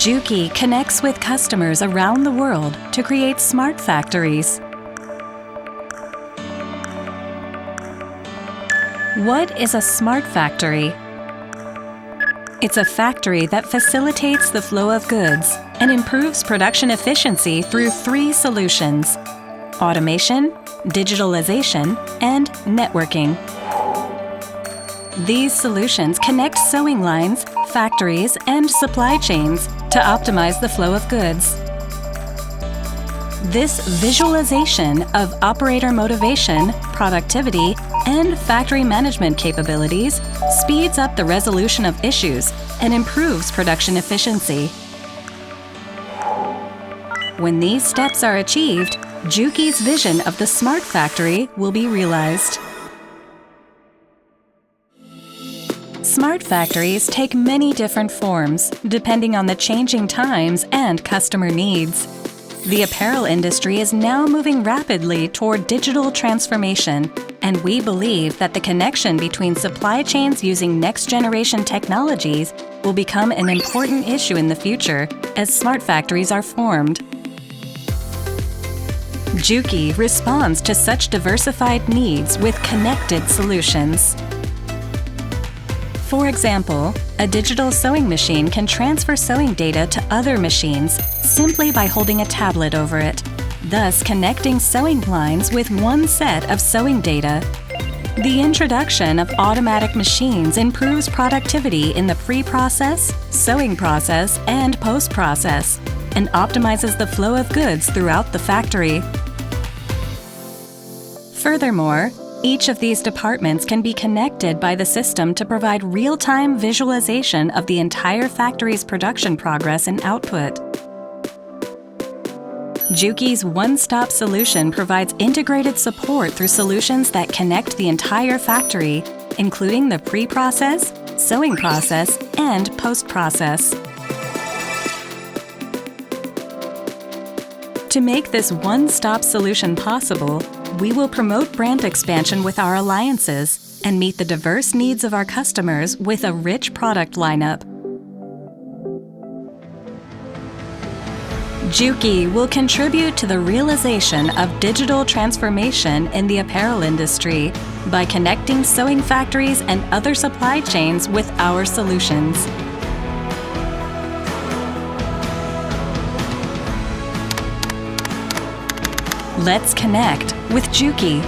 Juki connects with customers around the world to create smart factories. What is a smart factory? It's a factory that facilitates the flow of goods and improves production efficiency through 3 solutions: automation, digitalization, and networking. These solutions connect sewing lines, factories, and supply chains to optimize the flow of goods. This visualization of operator motivation, productivity, and factory management capabilities speeds up the resolution of issues and improves production efficiency. When these steps are achieved, Juki's vision of the smart factory will be realized. Smart factories take many different forms, depending on the changing times and customer needs. The apparel industry is now moving rapidly toward digital transformation, and we believe that the connection between supply chains using next-generation technologies will become an important issue in the future as smart factories are formed. Juki responds to such diversified needs with connected solutions. For example, a digital sewing machine can transfer sewing data to other machines simply by holding a tablet over it, thus connecting sewing lines with one set of sewing data. The introduction of automatic machines improves productivity in the pre-process, sewing process, and post-process, and optimizes the flow of goods throughout the factory. Furthermore, each of these departments can be connected by the system to provide real-time visualization of the entire factory's production progress and output. Juki's one-stop solution provides integrated support through solutions that connect the entire factory, including the pre-process, sewing process, and post-process. To make this one-stop solution possible, we will promote brand expansion with our alliances and meet the diverse needs of our customers with a rich product lineup. Juki will contribute to the realization of digital transformation in the apparel industry by connecting sewing factories and other supply chains with our solutions. Let's connect with Juki.